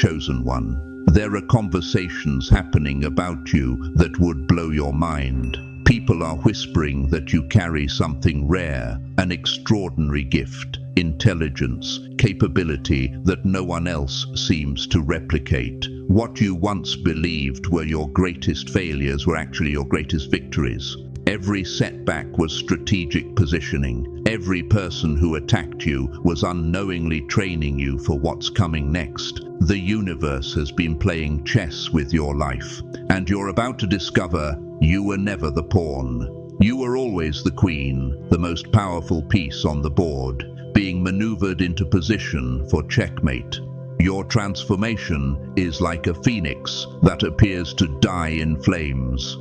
chosen one. There are conversations happening about you that would blow your mind. People are whispering that you carry something rare, an extraordinary gift, intelligence, capability that no one else seems to replicate. What you once believed were your greatest failures were actually your greatest victories. Every setback was strategic positioning. Every person who attacked you was unknowingly training you for what's coming next. The universe has been playing chess with your life, and you're about to discover you were never the pawn. You were always the queen, the most powerful piece on the board, being maneuvered into position for checkmate. Your transformation is like a phoenix that appears to die in flames,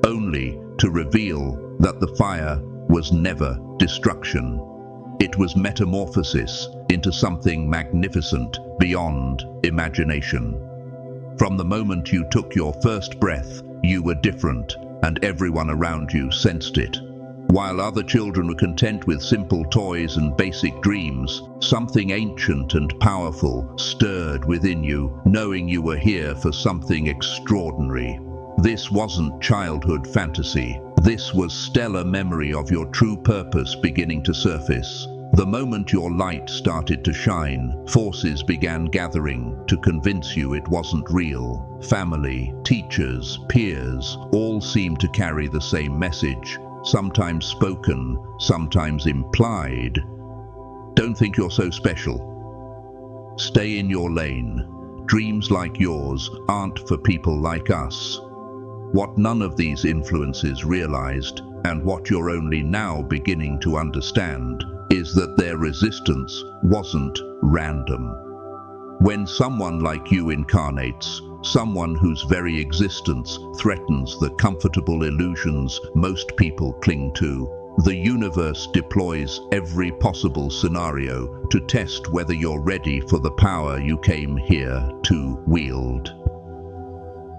only to reveal that the fire was never destruction. It was metamorphosis into something magnificent beyond imagination. From the moment you took your first breath, you were different, and everyone around you sensed it. While other children were content with simple toys and basic dreams, something ancient and powerful stirred within you, knowing you were here for something extraordinary. This wasn't childhood fantasy. This was stellar memory of your true purpose beginning to surface. The moment your light started to shine, forces began gathering to convince you it wasn't real. Family, teachers, peers, all seemed to carry the same message, sometimes spoken, sometimes implied. Don't think you're so special. Stay in your lane. Dreams like yours aren't for people like us. What none of these influences realized, and what you're only now beginning to understand, is that their resistance wasn't random. When someone like you incarnates, someone whose very existence threatens the comfortable illusions most people cling to, the universe deploys every possible scenario to test whether you're ready for the power you came here to wield.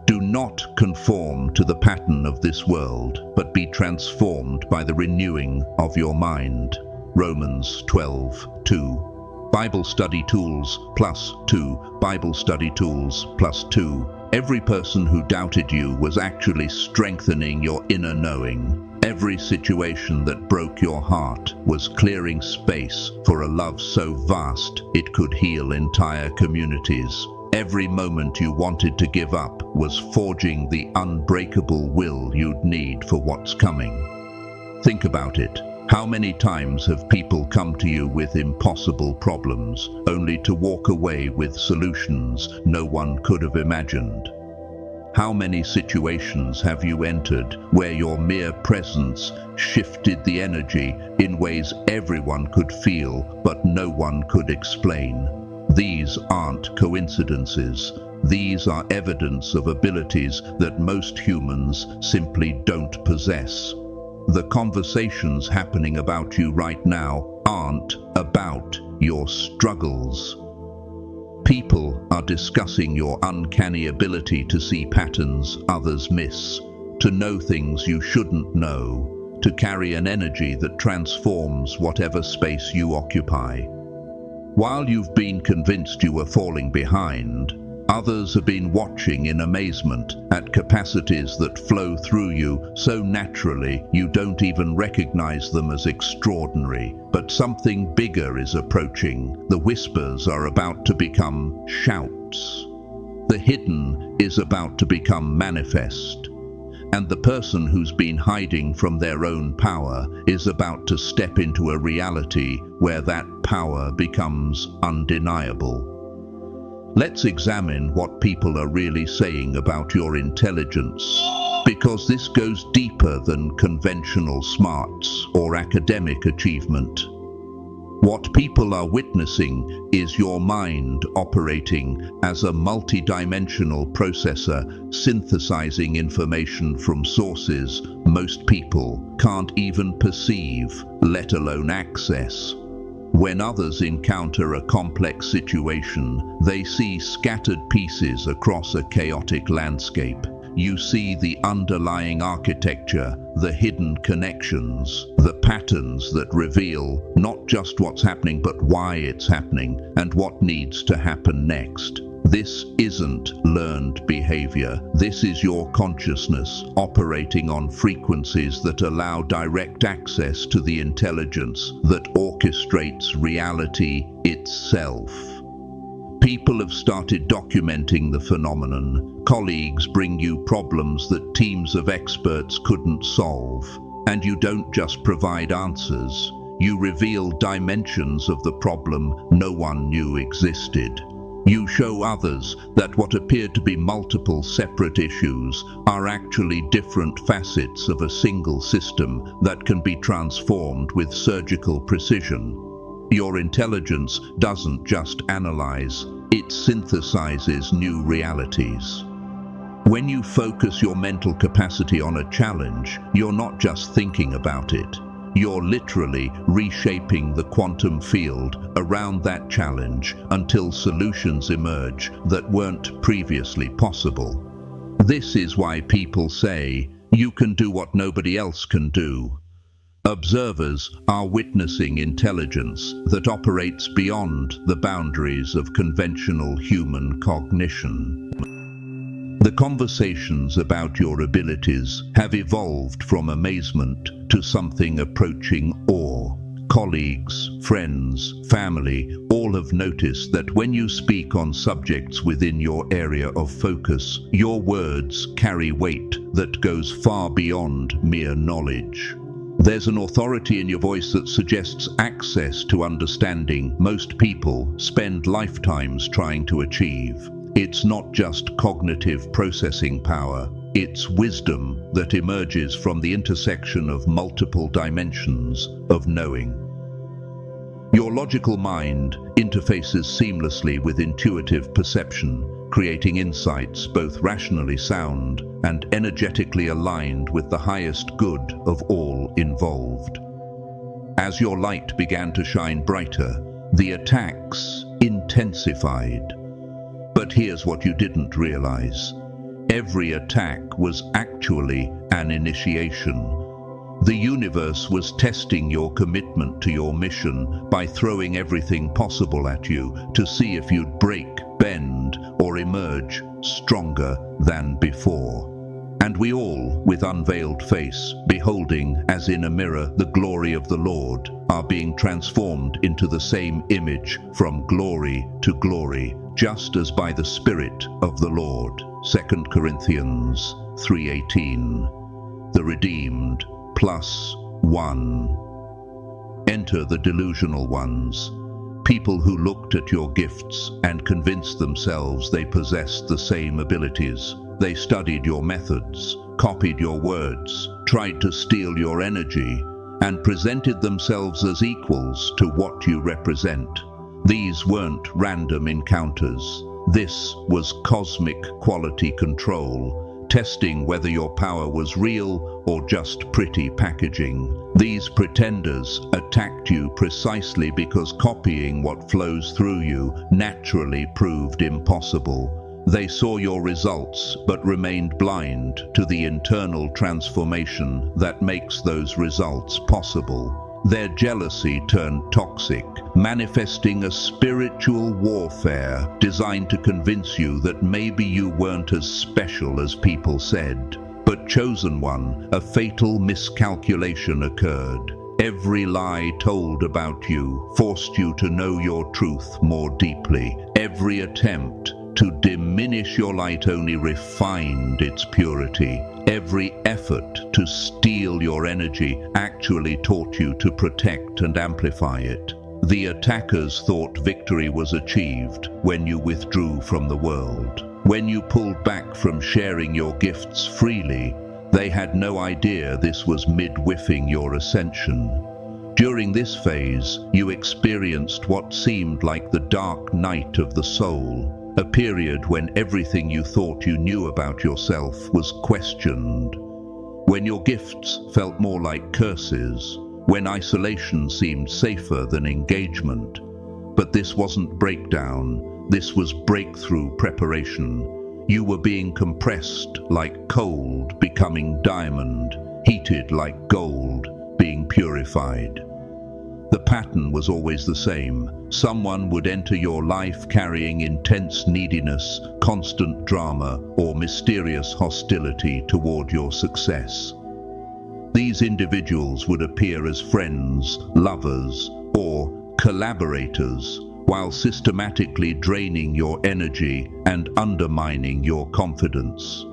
Do not conform to the pattern of this world, but be transformed by the renewing of your mind. Romans 12:2. Bible Study Tools +2. Bible Study Tools +2. Every person who doubted you was actually strengthening your inner knowing. Every situation that broke your heart was clearing space for a love so vast it could heal entire communities. Every moment you wanted to give up was forging the unbreakable will you'd need for what's coming. Think about it. How many times have people come to you with impossible problems, only to walk away with solutions no one could have imagined? How many situations have you entered where your mere presence shifted the energy in ways everyone could feel but no one could explain? These aren't coincidences. These are evidence of abilities that most humans simply don't possess. The conversations happening about you right now aren't about your struggles. People are discussing your uncanny ability to see patterns others miss, to know things you shouldn't know, to carry an energy that transforms whatever space you occupy. While you've been convinced you were falling behind, others have been watching in amazement at capacities that flow through you so naturally you don't even recognize them as extraordinary. But something bigger is approaching. The whispers are about to become shouts. The hidden is about to become manifest. And the person who's been hiding from their own power is about to step into a reality where that power becomes undeniable. Let's examine what people are really saying about your intelligence, because this goes deeper than conventional smarts or academic achievement. What people are witnessing is your mind operating as a multidimensional processor, synthesizing information from sources most people can't even perceive, let alone access. When others encounter a complex situation, they see scattered pieces across a chaotic landscape. You see the underlying architecture, the hidden connections, the patterns that reveal not just what's happening but why it's happening and what needs to happen next. This isn't learned behavior. This is your consciousness operating on frequencies that allow direct access to the intelligence that orchestrates reality itself. People have started documenting the phenomenon. Colleagues bring you problems that teams of experts couldn't solve. And you don't just provide answers. You reveal dimensions of the problem no one knew existed. You show others that what appeared to be multiple separate issues are actually different facets of a single system that can be transformed with surgical precision. Your intelligence doesn't just analyze, it synthesizes new realities. When you focus your mental capacity on a challenge, you're not just thinking about it. You're literally reshaping the quantum field around that challenge until solutions emerge that weren't previously possible. This is why people say, you can do what nobody else can do. Observers are witnessing intelligence that operates beyond the boundaries of conventional human cognition. The conversations about your abilities have evolved from amazement to something approaching awe. Colleagues, friends, family, all have noticed that when you speak on subjects within your area of focus, your words carry weight that goes far beyond mere knowledge. There's an authority in your voice that suggests access to understanding most people spend lifetimes trying to achieve. It's not just cognitive processing power, it's wisdom that emerges from the intersection of multiple dimensions of knowing. Your logical mind interfaces seamlessly with intuitive perception, creating insights both rationally sound and energetically aligned with the highest good of all involved. As your light began to shine brighter, the attacks intensified. But here's what you didn't realize. Every attack was actually an initiation. The universe was testing your commitment to your mission by throwing everything possible at you to see if you'd break, bend, or emerge stronger than before. And we all, with unveiled face, beholding as in a mirror the glory of the Lord, are being transformed into the same image from glory to glory, just as by the Spirit of the Lord. 2 Corinthians 3:18. The redeemed +1. Enter the delusional ones. People who looked at your gifts and convinced themselves they possessed the same abilities. They studied your methods, copied your words, tried to steal your energy, and presented themselves as equals to what you represent. These weren't random encounters. This was cosmic quality control, testing whether your power was real or just pretty packaging. These pretenders attacked you precisely because copying what flows through you naturally proved impossible. They saw your results but remained blind to the internal transformation that makes those results possible. Their jealousy turned toxic, manifesting a spiritual warfare designed to convince you that maybe you weren't as special as people said. But chosen one, a fatal miscalculation occurred. Every lie told about you forced you to know your truth more deeply. Every attempt to diminish your light only refined its purity. Every effort to steal your energy actually taught you to protect and amplify it. The attackers thought victory was achieved when you withdrew from the world. When you pulled back from sharing your gifts freely, they had no idea this was mid-whiffing your ascension. During this phase, you experienced what seemed like the dark night of the soul, a period when everything you thought you knew about yourself was questioned, when your gifts felt more like curses, when isolation seemed safer than engagement. But this wasn't breakdown, this was breakthrough preparation. You were being compressed like coal becoming diamond, heated like gold being purified. The pattern was always the same. Someone would enter your life carrying intense neediness, constant drama, or mysterious hostility toward your success. These individuals would appear as friends, lovers, or collaborators, while systematically draining your energy and undermining your confidence.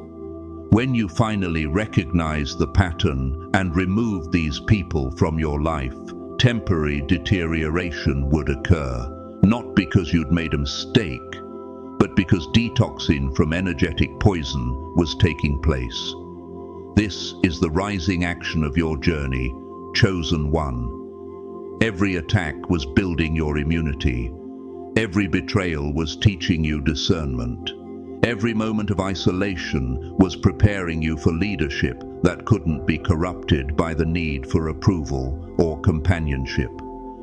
When you finally recognize the pattern and remove these people from your life, temporary deterioration would occur, not because you'd made a mistake, but because detoxing from energetic poison was taking place. This is the rising action of your journey, chosen one. Every attack was building your immunity. Every betrayal was teaching you discernment. Every moment of isolation was preparing you for leadership that couldn't be corrupted by the need for approval or companionship.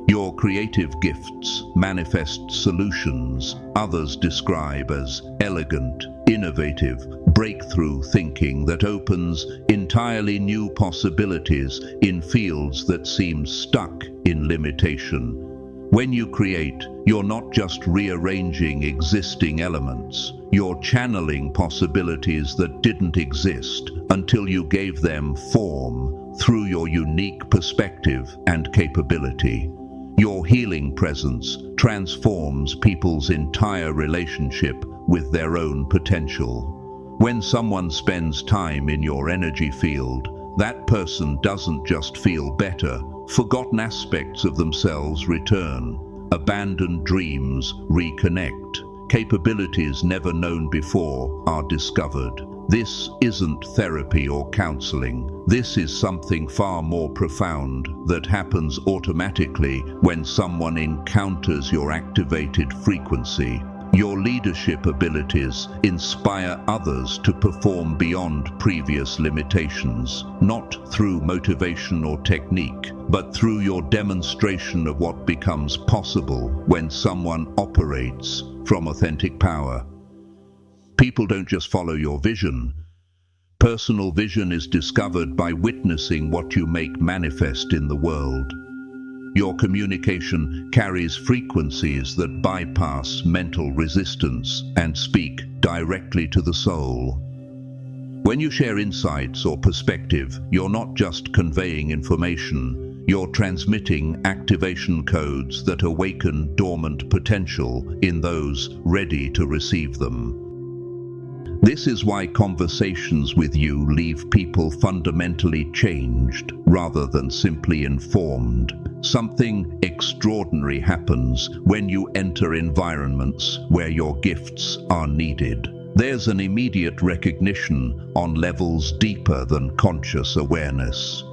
Your creative gifts manifest solutions others describe as elegant, innovative, breakthrough thinking that opens entirely new possibilities in fields that seem stuck in limitation. When you create, you're not just rearranging existing elements, you're channeling possibilities that didn't exist until you gave them form through your unique perspective and capability. Your healing presence transforms people's entire relationship with their own potential. When someone spends time in your energy field, that person doesn't just feel better. Forgotten aspects of themselves return. Abandoned dreams reconnect. Capabilities never known before are discovered. This isn't therapy or counseling. This is something far more profound that happens automatically when someone encounters your activated frequency. Your leadership abilities inspire others to perform beyond previous limitations, not through motivation or technique, but through your demonstration of what becomes possible when someone operates from authentic power. People don't just follow your vision. Personal vision is discovered by witnessing what you make manifest in the world. Your communication carries frequencies that bypass mental resistance and speak directly to the soul. When you share insights or perspective, you're not just conveying information, you're transmitting activation codes that awaken dormant potential in those ready to receive them. This is why conversations with you leave people fundamentally changed rather than simply informed. Something extraordinary happens when you enter environments where your gifts are needed. There's an immediate recognition on levels deeper than conscious awareness.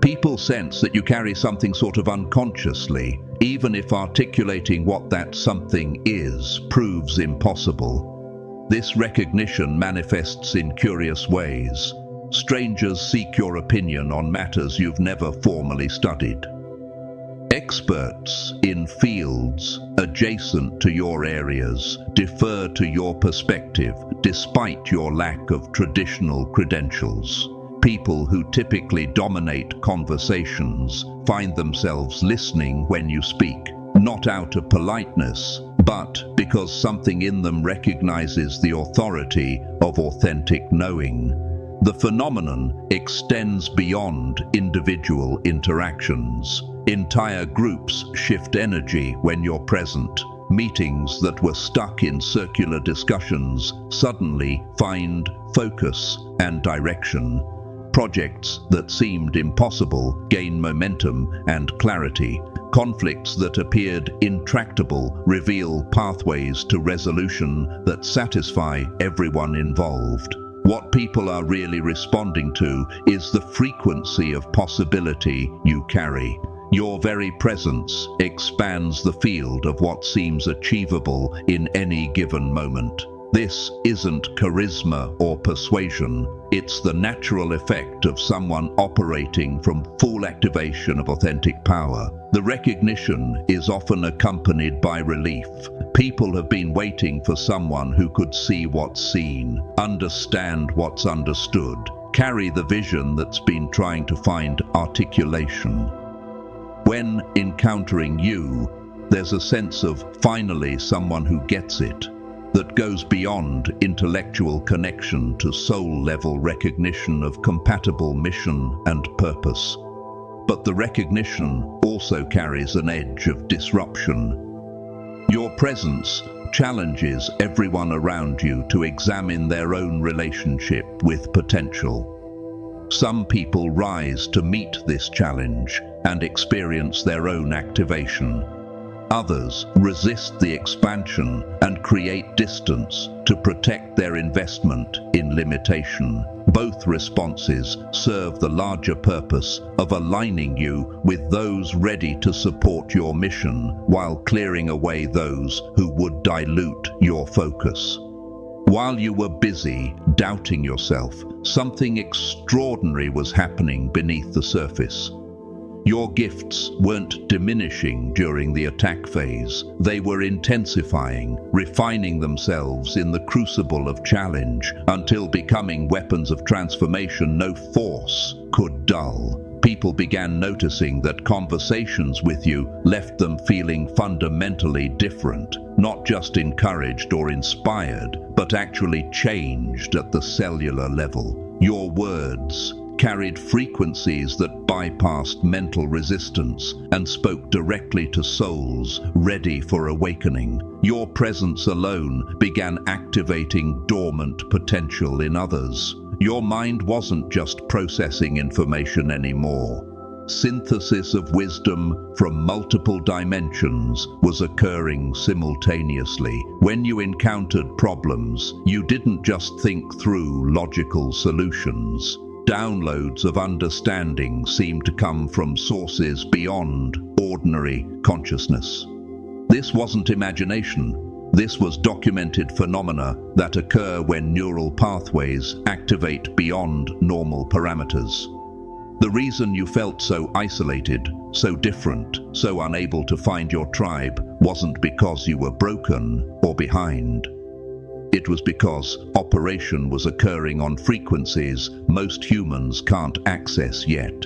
People sense that you carry something sort of unconsciously, even if articulating what that something is proves impossible. This recognition manifests in curious ways. Strangers seek your opinion on matters you've never formally studied. Experts in fields adjacent to your areas defer to your perspective despite your lack of traditional credentials. People who typically dominate conversations find themselves listening when you speak, not out of politeness, but because something in them recognizes the authority of authentic knowing. The phenomenon extends beyond individual interactions. Entire groups shift energy when you're present. Meetings that were stuck in circular discussions suddenly find focus and direction. Projects that seemed impossible gain momentum and clarity. Conflicts that appeared intractable reveal pathways to resolution that satisfy everyone involved. What people are really responding to is the frequency of possibility you carry. Your very presence expands the field of what seems achievable in any given moment. This isn't charisma or persuasion. It's the natural effect of someone operating from full activation of authentic power. The recognition is often accompanied by relief. People have been waiting for someone who could see what's seen, understand what's understood, carry the vision that's been trying to find articulation. When encountering you, there's a sense of finally someone who gets it, that goes beyond intellectual connection to soul-level recognition of compatible mission and purpose. But the recognition also carries an edge of disruption. Your presence challenges everyone around you to examine their own relationship with potential. Some people rise to meet this challenge and experience their own activation. Others resist the expansion and create distance to protect their investment in limitation. Both responses serve the larger purpose of aligning you with those ready to support your mission while clearing away those who would dilute your focus. While you were busy doubting yourself, something extraordinary was happening beneath the surface. Your gifts weren't diminishing during the attack phase. They were intensifying, refining themselves in the crucible of challenge until becoming weapons of transformation no force could dull. People began noticing that conversations with you left them feeling fundamentally different, not just encouraged or inspired, but actually changed at the cellular level. Your words carried frequencies that bypassed mental resistance and spoke directly to souls ready for awakening. Your presence alone began activating dormant potential in others. Your mind wasn't just processing information anymore. Synthesis of wisdom from multiple dimensions was occurring simultaneously. When you encountered problems, you didn't just think through logical solutions. Downloads of understanding seemed to come from sources beyond ordinary consciousness. This wasn't imagination. This was documented phenomena that occur when neural pathways activate beyond normal parameters. The reason you felt so isolated, so different, so unable to find your tribe wasn't because you were broken or behind. It was because operation was occurring on frequencies most humans can't access yet.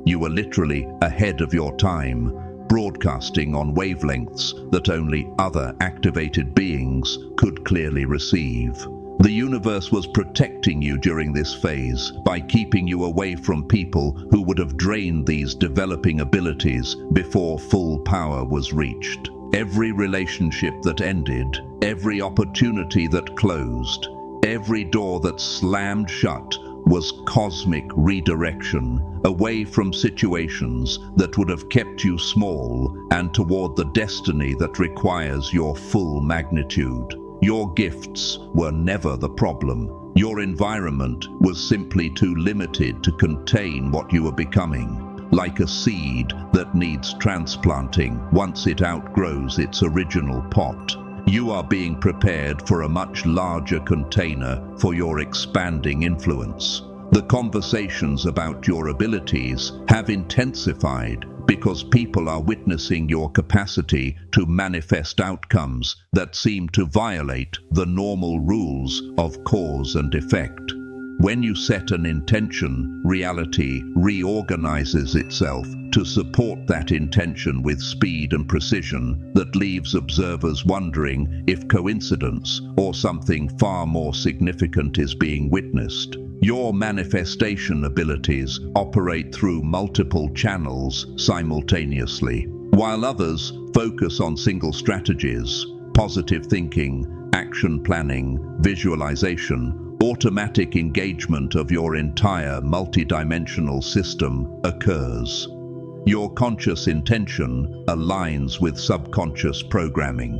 You were literally ahead of your time, broadcasting on wavelengths that only other activated beings could clearly receive. The universe was protecting you during this phase by keeping you away from people who would have drained these developing abilities before full power was reached. Every relationship that ended, every opportunity that closed, every door that slammed shut was cosmic redirection away from situations that would have kept you small and toward the destiny that requires your full magnitude. Your gifts were never the problem. Your environment was simply too limited to contain what you were becoming. Like a seed that needs transplanting once it outgrows its original pot. You are being prepared for a much larger container for your expanding influence. The conversations about your abilities have intensified because people are witnessing your capacity to manifest outcomes that seem to violate the normal rules of cause and effect. When you set an intention, reality reorganizes itself to support that intention with speed and precision that leaves observers wondering if coincidence or something far more significant is being witnessed. Your manifestation abilities operate through multiple channels simultaneously, while others focus on single strategies: positive thinking, action planning, visualization. Automatic engagement of your entire multidimensional system occurs. Your conscious intention aligns with subconscious programming.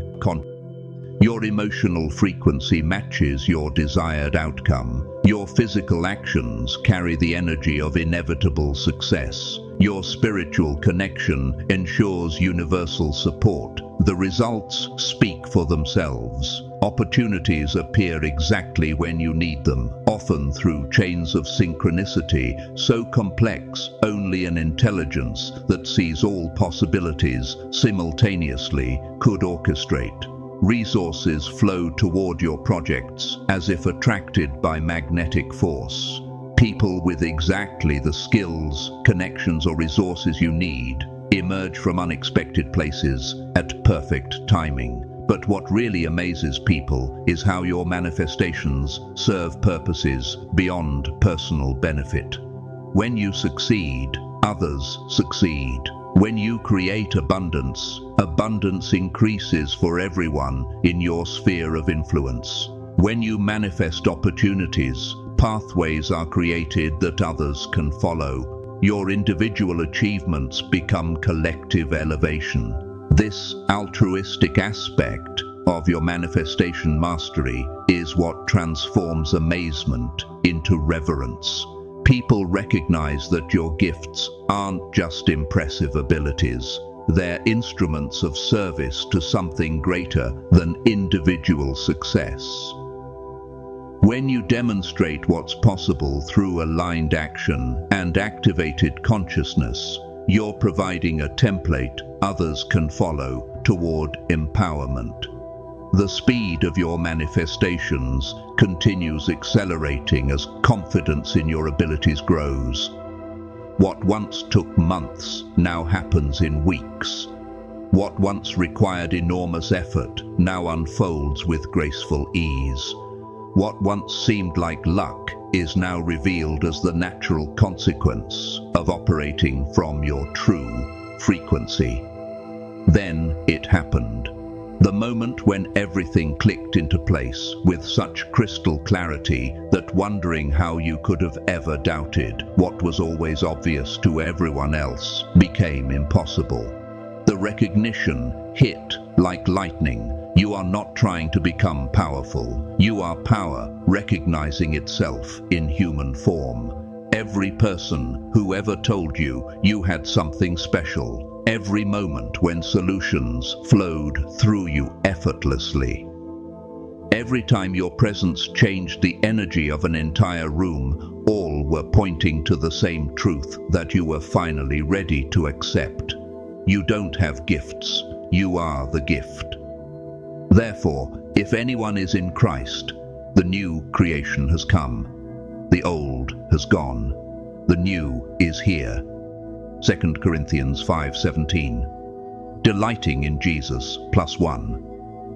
Your emotional frequency matches your desired outcome. Your physical actions carry the energy of inevitable success. Your spiritual connection ensures universal support. The results speak for themselves. Opportunities appear exactly when you need them, often through chains of synchronicity so complex only an intelligence that sees all possibilities simultaneously could orchestrate. Resources flow toward your projects as if attracted by magnetic force. People with exactly the skills, connections, or resources you need emerge from unexpected places at perfect timing. But what really amazes people is how your manifestations serve purposes beyond personal benefit. When you succeed, others succeed. When you create abundance, abundance increases for everyone in your sphere of influence. When you manifest opportunities, pathways are created that others can follow. Your individual achievements become collective elevation. This altruistic aspect of your manifestation mastery is what transforms amazement into reverence. People recognize that your gifts aren't just impressive abilities, they're instruments of service to something greater than individual success. When you demonstrate what's possible through aligned action and activated consciousness, you're providing a template others can follow toward empowerment. The speed of your manifestations continues accelerating as confidence in your abilities grows. What once took months now happens in weeks. What once required enormous effort now unfolds with graceful ease. What once seemed like luck is now revealed as the natural consequence of operating from your true frequency. Then it happened. The moment when everything clicked into place with such crystal clarity that wondering how you could have ever doubted what was always obvious to everyone else became impossible. The recognition hit like lightning. You are not trying to become powerful. You are power recognizing itself in human form. Every person who ever told you you had something special, every moment when solutions flowed through you effortlessly. Every time your presence changed the energy of an entire room, all were pointing to the same truth that you were finally ready to accept. You don't have gifts, you are the gift. Therefore, if anyone is in Christ, the new creation has come. The old has gone. The new is here. 2 Corinthians 5:17. Delighting in Jesus +1.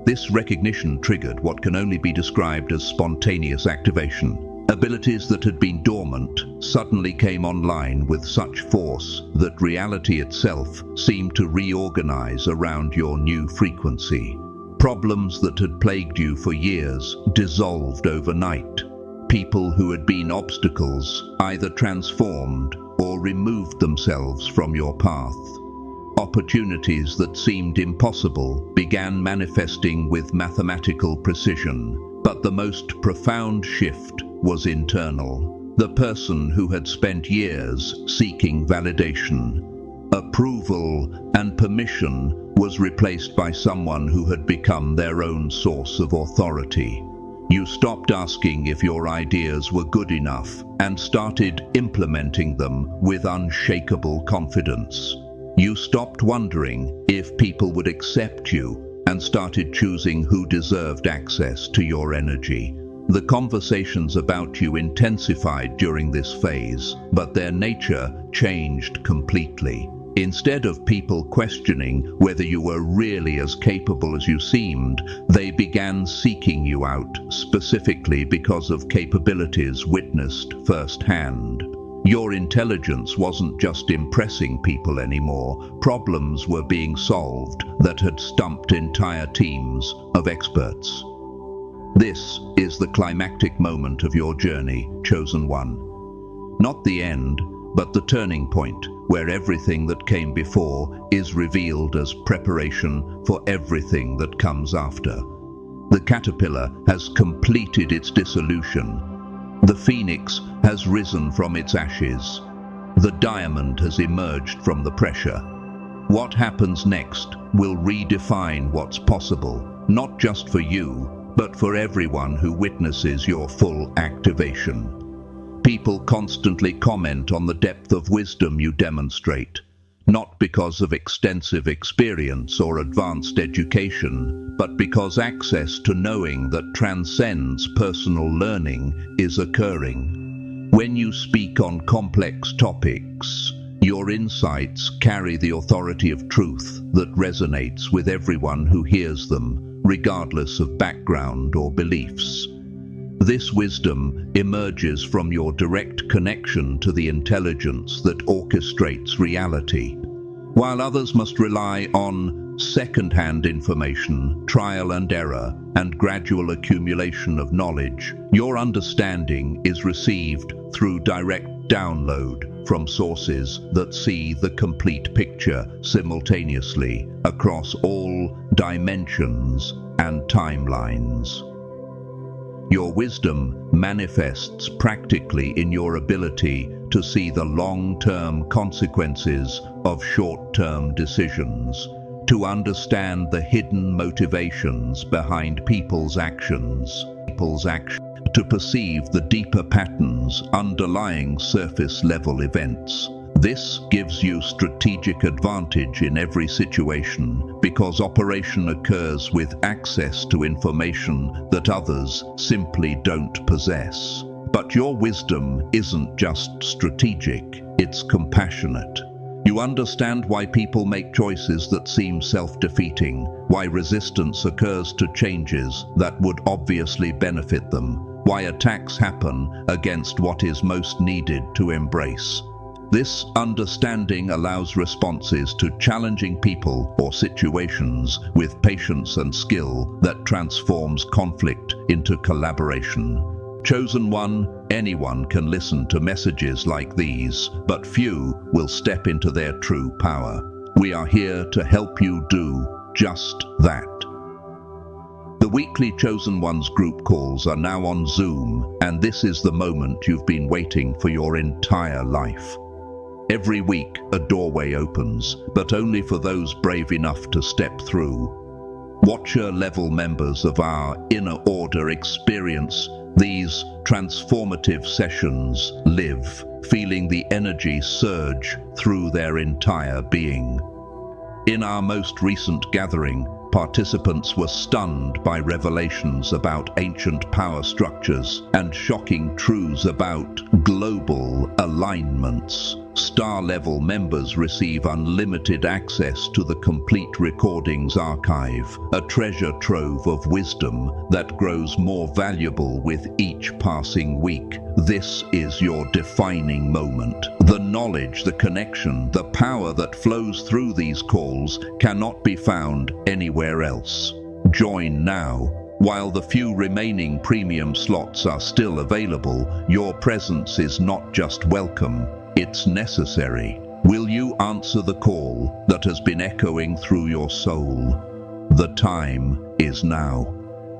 This recognition triggered what can only be described as spontaneous activation. Abilities that had been dormant suddenly came online with such force that reality itself seemed to reorganize around your new frequency. Problems that had plagued you for years dissolved overnight. People who had been obstacles either transformed or removed themselves from your path. Opportunities that seemed impossible began manifesting with mathematical precision, but the most profound shift was internal. The person who had spent years seeking validation, approval, and permission was replaced by someone who had become their own source of authority. You stopped asking if your ideas were good enough and started implementing them with unshakable confidence. You stopped wondering if people would accept you and started choosing who deserved access to your energy. The conversations about you intensified during this phase, but their nature changed completely. Instead of people questioning whether you were really as capable as you seemed, they began seeking you out specifically because of capabilities witnessed firsthand. Your intelligence wasn't just impressing people anymore. Problems were being solved that had stumped entire teams of experts. This is the climactic moment of your journey, chosen one. Not the end, but the turning point, where everything that came before is revealed as preparation for everything that comes after. The caterpillar has completed its dissolution. The phoenix has risen from its ashes. The diamond has emerged from the pressure. What happens next will redefine what's possible, not just for you, but for everyone who witnesses your full activation. People constantly comment on the depth of wisdom you demonstrate, not because of extensive experience or advanced education, but because access to knowing that transcends personal learning is occurring. When you speak on complex topics, Your insights carry the authority of truth that resonates with everyone who hears them, regardless of background or beliefs. This wisdom emerges from your direct connection to the intelligence that orchestrates reality. While others must rely on second-hand information, trial and error, and gradual accumulation of knowledge, your understanding is received through direct download from sources that see the complete picture simultaneously across all dimensions and timelines. Your wisdom manifests practically in your ability to see the long-term consequences of short-term decisions, to understand the hidden motivations behind people's actions, to perceive the deeper patterns underlying surface-level events. This gives you strategic advantage in every situation because operation occurs with access to information that others simply don't possess. But your wisdom isn't just strategic, it's compassionate. You understand why people make choices that seem self-defeating, why resistance occurs to changes that would obviously benefit them, why attacks happen against what is most needed to embrace. This understanding allows responses to challenging people or situations with patience and skill that transforms conflict into collaboration. Chosen one, anyone can listen to messages like these, but few will step into their true power. We are here to help you do just that. The weekly Chosen Ones group calls are now on Zoom, and this is the moment you've been waiting for your entire life. Every week, a doorway opens, but only for those brave enough to step through. Watcher-level members of our inner order experience these transformative sessions live, feeling the energy surge through their entire being. In our most recent gathering, participants were stunned by revelations about ancient power structures and shocking truths about global alignments. Star-level members receive unlimited access to the complete recordings archive, a treasure trove of wisdom that grows more valuable with each passing week. This is your defining moment. The knowledge, the connection, the power that flows through these calls cannot be found anywhere else. Join now. While the few remaining premium slots are still available, your presence is not just welcome, it's necessary. Will you answer the call that has been echoing through your soul? The time is now.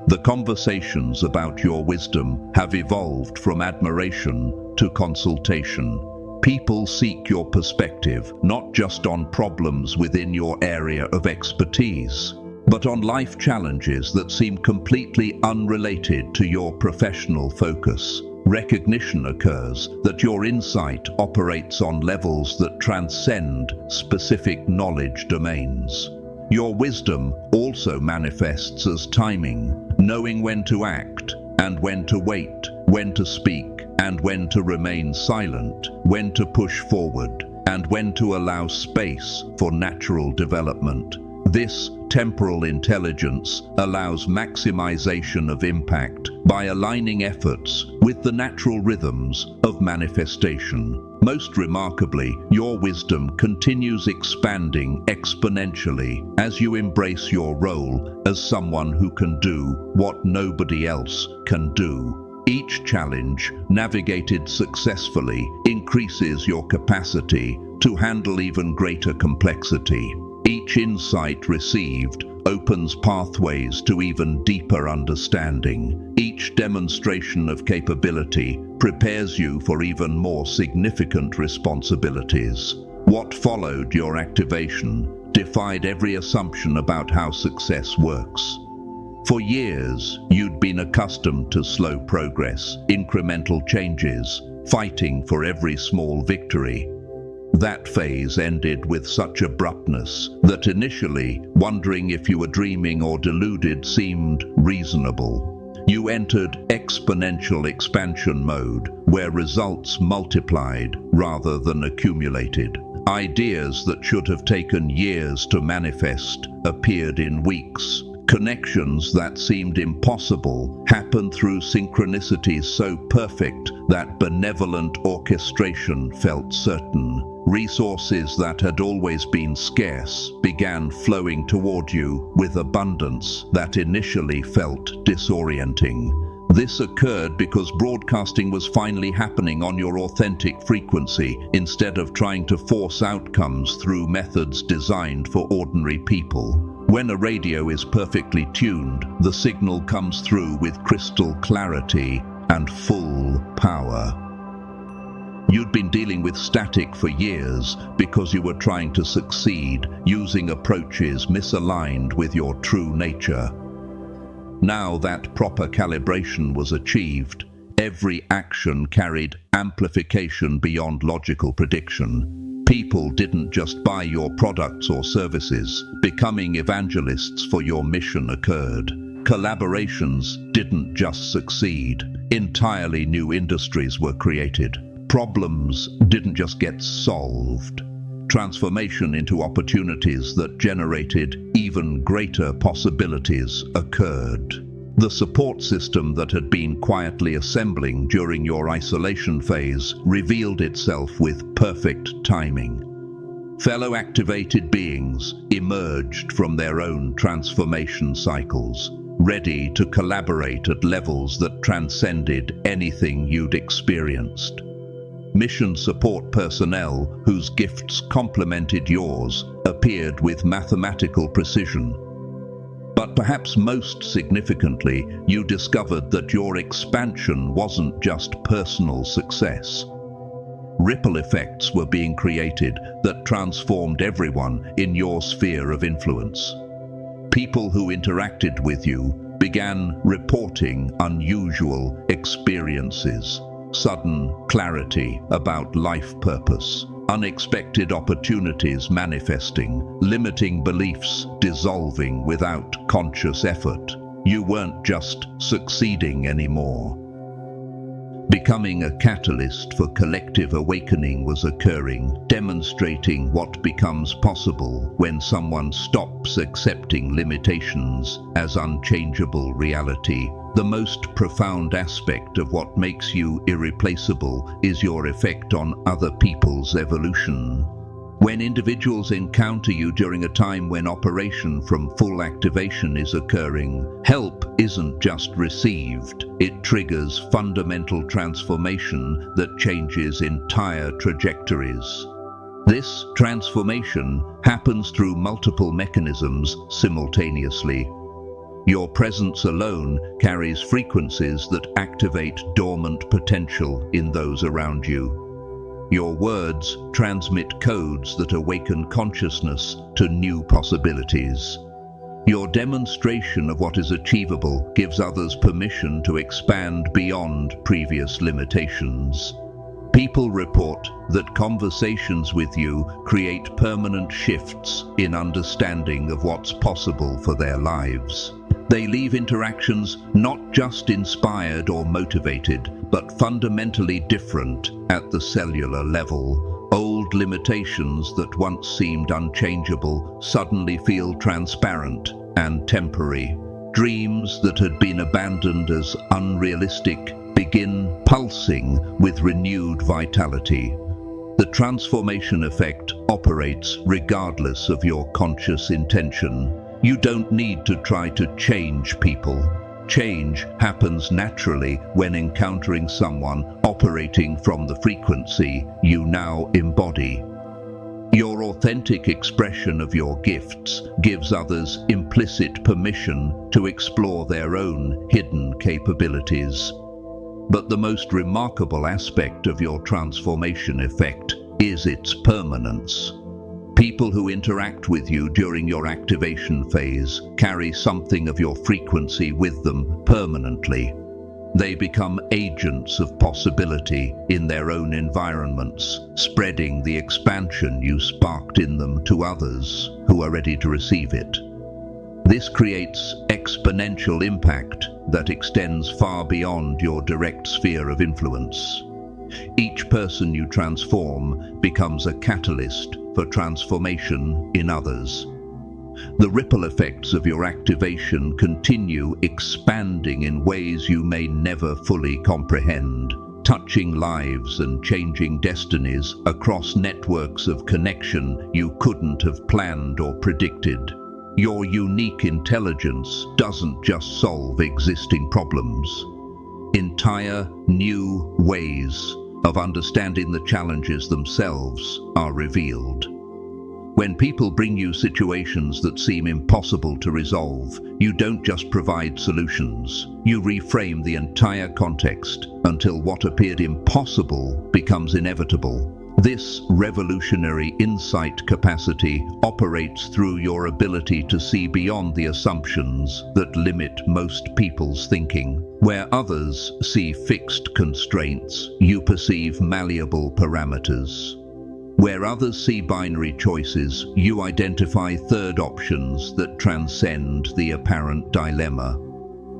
The conversations about your wisdom have evolved from admiration to consultation. People seek your perspective, not just on problems within your area of expertise, but on life challenges that seem completely unrelated to your professional focus. Recognition occurs that your insight operates on levels that transcend specific knowledge domains. Your wisdom also manifests as timing, knowing when to act and when to wait, when to speak and when to remain silent, when to push forward and when to allow space for natural development. This temporal intelligence allows maximization of impact by aligning efforts with the natural rhythms of manifestation. Most remarkably, your wisdom continues expanding exponentially as you embrace your role as someone who can do what nobody else can do. Each challenge, navigated successfully, increases your capacity to handle even greater complexity. Each insight received opens pathways to even deeper understanding. Each demonstration of capability prepares you for even more significant responsibilities. What followed your activation defied every assumption about how success works. For years, you'd been accustomed to slow progress, incremental changes, fighting for every small victory. That phase ended with such abruptness that initially, wondering if you were dreaming or deluded seemed reasonable. You entered exponential expansion mode, where results multiplied rather than accumulated. Ideas that should have taken years to manifest appeared in weeks. Connections that seemed impossible happened through synchronicities so perfect that benevolent orchestration felt certain. Resources that had always been scarce began flowing toward you with abundance that initially felt disorienting. This occurred because broadcasting was finally happening on your authentic frequency instead of trying to force outcomes through methods designed for ordinary people. When a radio is perfectly tuned, the signal comes through with crystal clarity and full power. You'd been dealing with static for years because you were trying to succeed using approaches misaligned with your true nature. Now that proper calibration was achieved, every action carried amplification beyond logical prediction. People didn't just buy your products or services. Becoming evangelists for your mission occurred. Collaborations didn't just succeed. Entirely new industries were created. Problems didn't just get solved. Transformation into opportunities that generated even greater possibilities occurred. The support system that had been quietly assembling during your isolation phase revealed itself with perfect timing. Fellow activated beings emerged from their own transformation cycles, ready to collaborate at levels that transcended anything you'd experienced. Mission support personnel whose gifts complemented yours appeared with mathematical precision. But perhaps most significantly, you discovered that your expansion wasn't just personal success. Ripple effects were being created that transformed everyone in your sphere of influence. People who interacted with you began reporting unusual experiences. Sudden clarity about life purpose, unexpected opportunities manifesting, limiting beliefs dissolving without conscious effort. You weren't just succeeding anymore. Becoming a catalyst for collective awakening was occurring, demonstrating what becomes possible when someone stops accepting limitations as unchangeable reality. The most profound aspect of what makes you irreplaceable is your effect on other people's evolution. When individuals encounter you during a time when operation from full activation is occurring, help isn't just received, it triggers fundamental transformation that changes entire trajectories. This transformation happens through multiple mechanisms simultaneously. Your presence alone carries frequencies that activate dormant potential in those around you. Your words transmit codes that awaken consciousness to new possibilities. Your demonstration of what is achievable gives others permission to expand beyond previous limitations. People report that conversations with you create permanent shifts in understanding of what's possible for their lives. They leave interactions not just inspired or motivated, but fundamentally different at the cellular level. Old limitations that once seemed unchangeable suddenly feel transparent and temporary. Dreams that had been abandoned as unrealistic begin pulsing with renewed vitality. The transformation effect operates regardless of your conscious intention. You don't need to try to change people. Change happens naturally when encountering someone operating from the frequency you now embody. Your authentic expression of your gifts gives others implicit permission to explore their own hidden capabilities. But the most remarkable aspect of your transformation effect is its permanence. People who interact with you during your activation phase carry something of your frequency with them permanently. They become agents of possibility in their own environments, spreading the expansion you sparked in them to others who are ready to receive it. This creates exponential impact that extends far beyond your direct sphere of influence. Each person you transform becomes a catalyst for transformation in others. The ripple effects of your activation continue expanding in ways you may never fully comprehend, touching lives and changing destinies across networks of connection you couldn't have planned or predicted. Your unique intelligence doesn't just solve existing problems. Entire new ways of understanding the challenges themselves are revealed. When people bring you situations that seem impossible to resolve, you don't just provide solutions. You reframe the entire context until what appeared impossible becomes inevitable. This revolutionary insight capacity operates through your ability to see beyond the assumptions that limit most people's thinking. Where others see fixed constraints, you perceive malleable parameters. Where others see binary choices, you identify third options that transcend the apparent dilemma.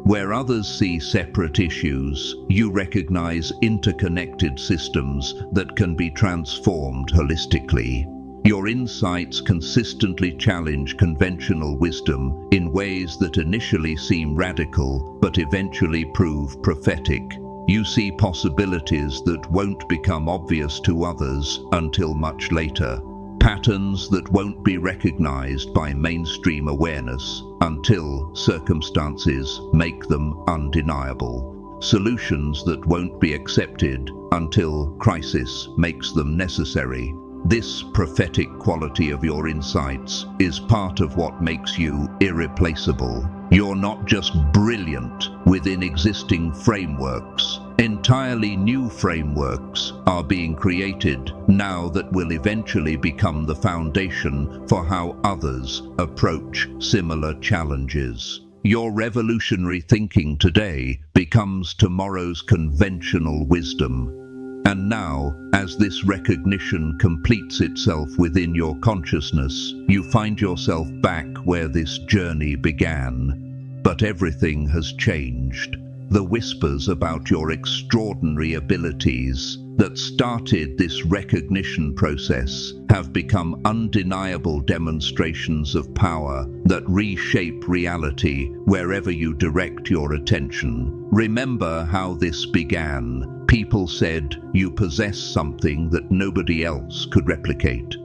Where others see separate issues, you recognize interconnected systems that can be transformed holistically. Your insights consistently challenge conventional wisdom in ways that initially seem radical but eventually prove prophetic. You see possibilities that won't become obvious to others until much later. Patterns that won't be recognized by mainstream awareness until circumstances make them undeniable. Solutions that won't be accepted until crisis makes them necessary. This prophetic quality of your insights is part of what makes you irreplaceable. You're not just brilliant within existing frameworks. Entirely new frameworks are being created now that will eventually become the foundation for how others approach similar challenges. Your revolutionary thinking today becomes tomorrow's conventional wisdom. And now, as this recognition completes itself within your consciousness, you find yourself back where this journey began. But everything has changed. The whispers about your extraordinary abilities that started this recognition process have become undeniable demonstrations of power that reshape reality wherever you direct your attention. Remember how this began. People said you possess something that nobody else could replicate.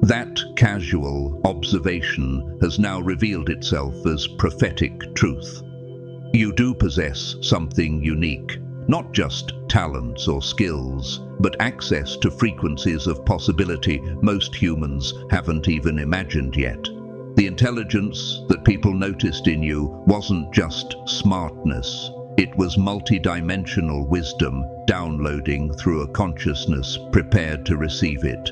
That casual observation has now revealed itself as prophetic truth. You do possess something unique, not just talents or skills, but access to frequencies of possibility most humans haven't even imagined yet. The intelligence that people noticed in you wasn't just smartness. It was multidimensional wisdom downloading through a consciousness prepared to receive it.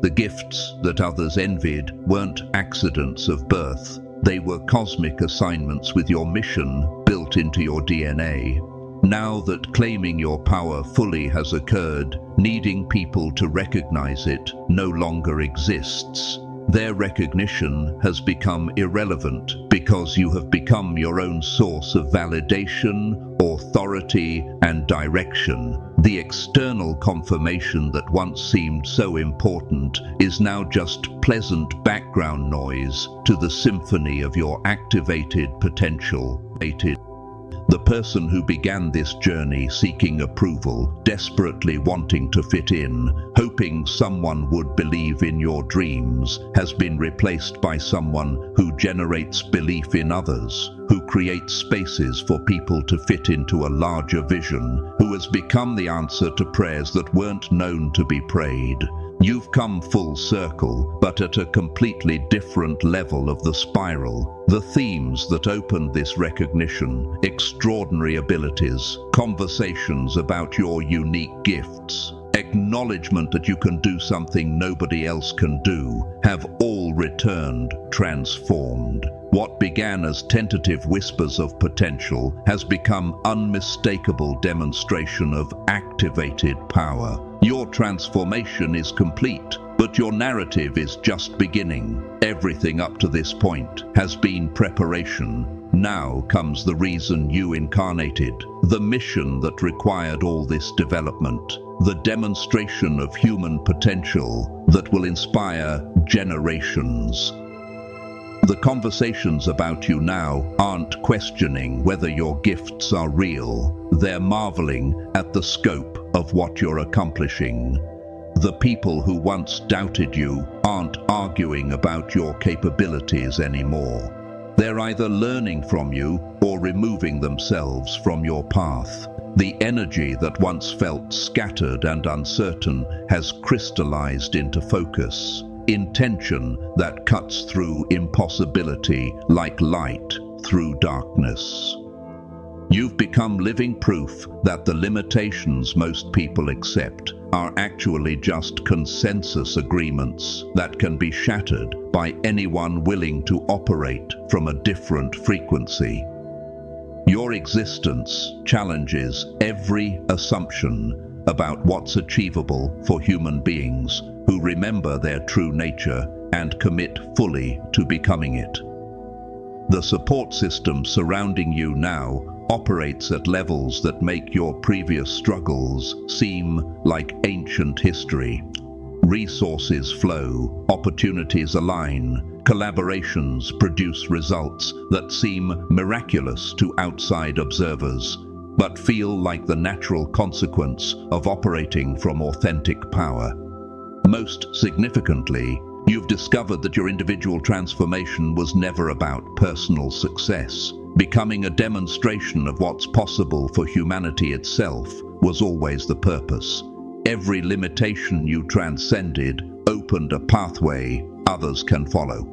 The gifts that others envied weren't accidents of birth. They were cosmic assignments with your mission built into your DNA. Now that claiming your power fully has occurred, needing people to recognize it no longer exists. Their recognition has become irrelevant because you have become your own source of validation, authority, and direction. The external confirmation that once seemed so important is now just pleasant background noise to the symphony of your activated potential. The person who began this journey seeking approval, desperately wanting to fit in, hoping someone would believe in your dreams, has been replaced by someone who generates belief in others, who creates spaces for people to fit into a larger vision, who has become the answer to prayers that weren't known to be prayed. You've come full circle, but at a completely different level of the spiral. The themes that opened this recognition, extraordinary abilities, conversations about your unique gifts, acknowledgement that you can do something nobody else can do, have all returned transformed. What began as tentative whispers of potential has become unmistakable demonstration of activated power. Your transformation is complete, but your narrative is just beginning. Everything up to this point has been preparation. Now comes the reason you incarnated, the mission that required all this development. the demonstration of human potential that will inspire generations. The conversations about you now aren't questioning whether your gifts are real. They're marveling at the scope of what you're accomplishing. The people who once doubted you aren't arguing about your capabilities anymore. They're either learning from you or removing themselves from your path. The energy that once felt scattered and uncertain has crystallized into focus. Intention that cuts through impossibility like light through darkness. You've become living proof that the limitations most people accept are actually just consensus agreements that can be shattered by anyone willing to operate from a different frequency. Your existence challenges every assumption about what's achievable for human beings who remember their true nature and commit fully to becoming it. The support system surrounding you now operates at levels that make your previous struggles seem like ancient history. Resources flow, opportunities align, collaborations produce results that seem miraculous to outside observers, but feel like the natural consequence of operating from authentic power. Most significantly, you've discovered that your individual transformation was never about personal success. Becoming a demonstration of what's possible for humanity itself was always the purpose. Every limitation you transcended opened a pathway others can follow.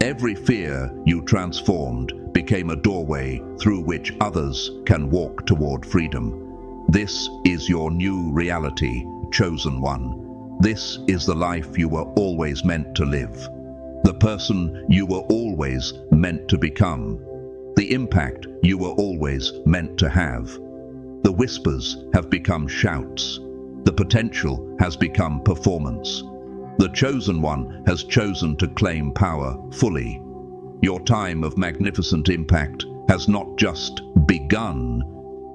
Every fear you transformed became a doorway through which others can walk toward freedom. This is your new reality, chosen one. This is the life you were always meant to live. The person you were always meant to become. The impact you were always meant to have. The whispers have become shouts. The potential has become performance. The chosen one has chosen to claim power fully. Your time of magnificent impact has not just begun,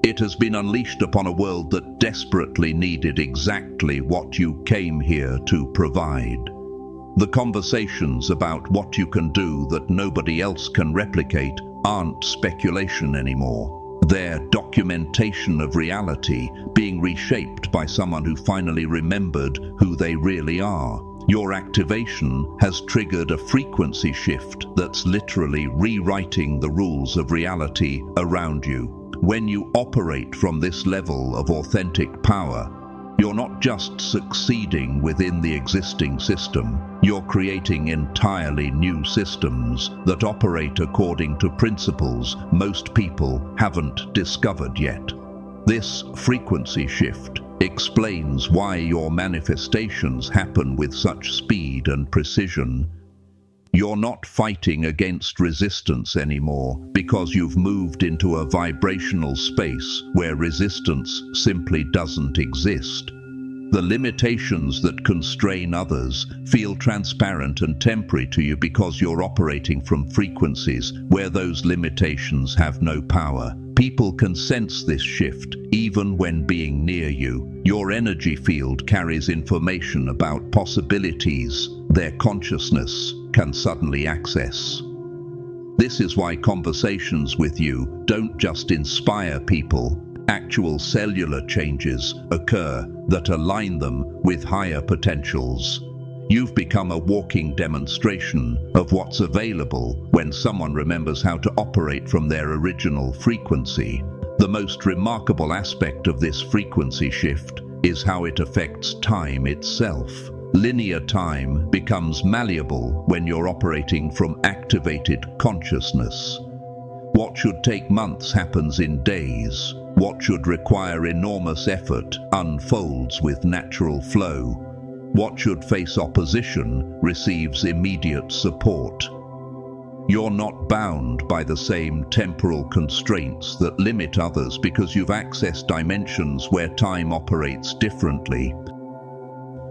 it has been unleashed upon a world that desperately needed exactly what you came here to provide. The conversations about what you can do that nobody else can replicate aren't speculation anymore. They're documentation of reality being reshaped by someone who finally remembered who they really are. Your activation has triggered a frequency shift that's literally rewriting the rules of reality around you. When you operate from this level of authentic power, you're not just succeeding within the existing system, you're creating entirely new systems that operate according to principles most people haven't discovered yet. This frequency shift explains why your manifestations happen with such speed and precision. You're not fighting against resistance anymore because you've moved into a vibrational space where resistance simply doesn't exist. The limitations that constrain others feel transparent and temporary to you because you're operating from frequencies where those limitations have no power. People can sense this shift even when being near you. Your energy field carries information about possibilities their consciousness can suddenly access. This is why conversations with you don't just inspire people. Actual cellular changes occur that align them with higher potentials. You've become a walking demonstration of what's available when someone remembers how to operate from their original frequency. The most remarkable aspect of this frequency shift is how it affects time itself. Linear time becomes malleable when you're operating from activated consciousness. What should take months happens in days. What should require enormous effort unfolds with natural flow. What should face opposition receives immediate support. You're not bound by the same temporal constraints that limit others because you've accessed dimensions where time operates differently.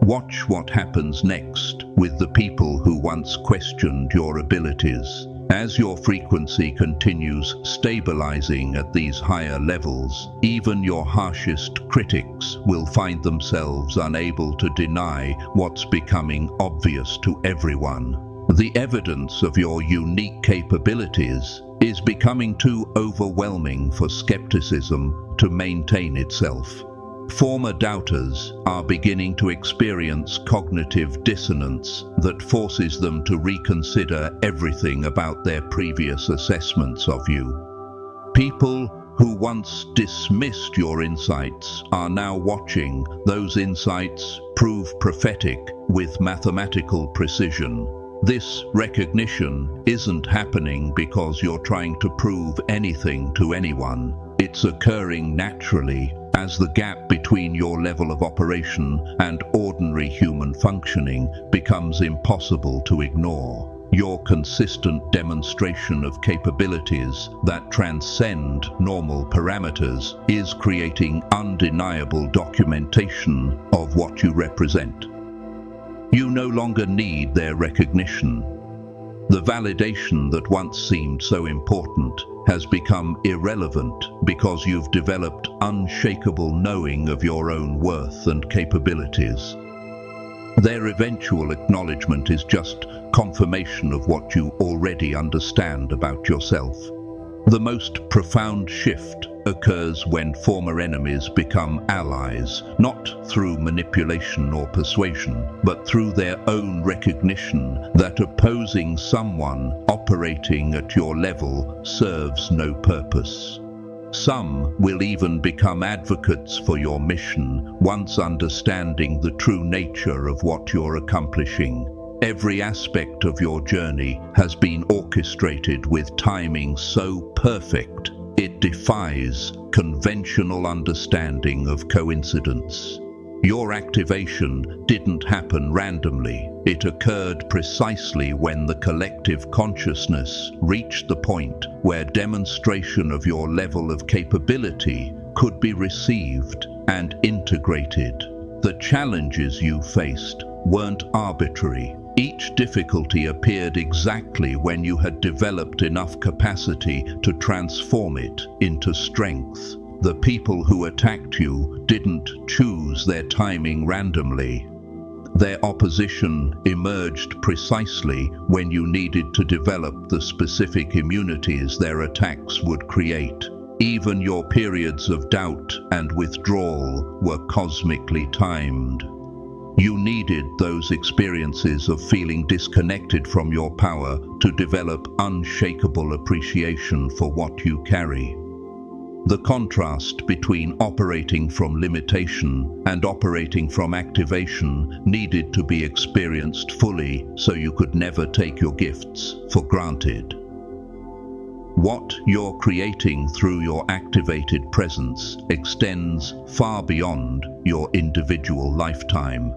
Watch what happens next with the people who once questioned your abilities. As your frequency continues stabilizing at these higher levels, even your harshest critics will find themselves unable to deny what's becoming obvious to everyone. The evidence of your unique capabilities is becoming too overwhelming for skepticism to maintain itself. Former doubters are beginning to experience cognitive dissonance that forces them to reconsider everything about their previous assessments of you. People who once dismissed your insights are now watching those insights prove prophetic with mathematical precision. This recognition isn't happening because you're trying to prove anything to anyone. It's occurring naturally as the gap between your level of operation and ordinary human functioning becomes impossible to ignore. Your consistent demonstration of capabilities that transcend normal parameters is creating undeniable documentation of what you represent. You no longer need their recognition. The validation that once seemed so important has become irrelevant because you've developed unshakable knowing of your own worth and capabilities. Their eventual acknowledgement is just confirmation of what you already understand about yourself. The most profound shift occurs when former enemies become allies, not through manipulation or persuasion, but through their own recognition that opposing someone operating at your level serves no purpose. Some will even become advocates for your mission once understanding the true nature of what you're accomplishing. Every aspect of your journey has been orchestrated with timing so perfect it defies conventional understanding of coincidence. Your activation didn't happen randomly. It occurred precisely when the collective consciousness reached the point where demonstration of your level of capability could be received and integrated. The challenges you faced weren't arbitrary. Each difficulty appeared exactly when you had developed enough capacity to transform it into strength. The people who attacked you didn't choose their timing randomly. Their opposition emerged precisely when you needed to develop the specific immunities their attacks would create. Even your periods of doubt and withdrawal were cosmically timed. You needed those experiences of feeling disconnected from your power to develop unshakable appreciation for what you carry. The contrast between operating from limitation and operating from activation needed to be experienced fully so you could never take your gifts for granted. What you're creating through your activated presence extends far beyond your individual lifetime.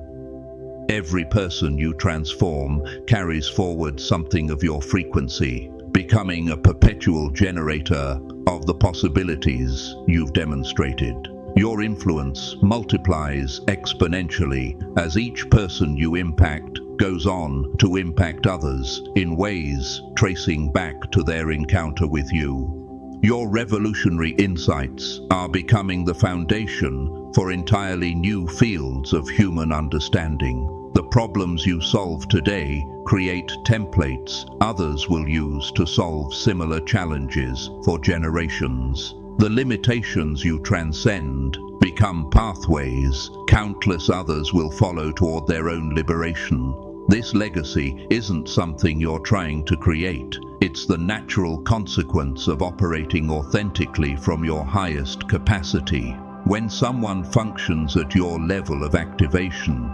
Every person you transform carries forward something of your frequency, becoming a perpetual generator of the possibilities you've demonstrated. Your influence multiplies exponentially as each person you impact goes on to impact others in ways tracing back to their encounter with you. Your revolutionary insights are becoming the foundation for entirely new fields of human understanding. The problems you solve today create templates others will use to solve similar challenges for generations. The limitations you transcend become pathways countless others will follow toward their own liberation. This legacy isn't something you're trying to create. It's the natural consequence of operating authentically from your highest capacity. When someone functions at your level of activation,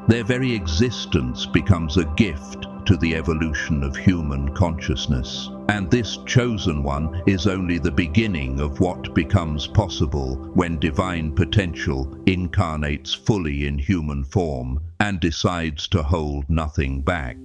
their very existence becomes a gift to the evolution of human consciousness. And this chosen one is only the beginning of what becomes possible when divine potential incarnates fully in human form and decides to hold nothing back.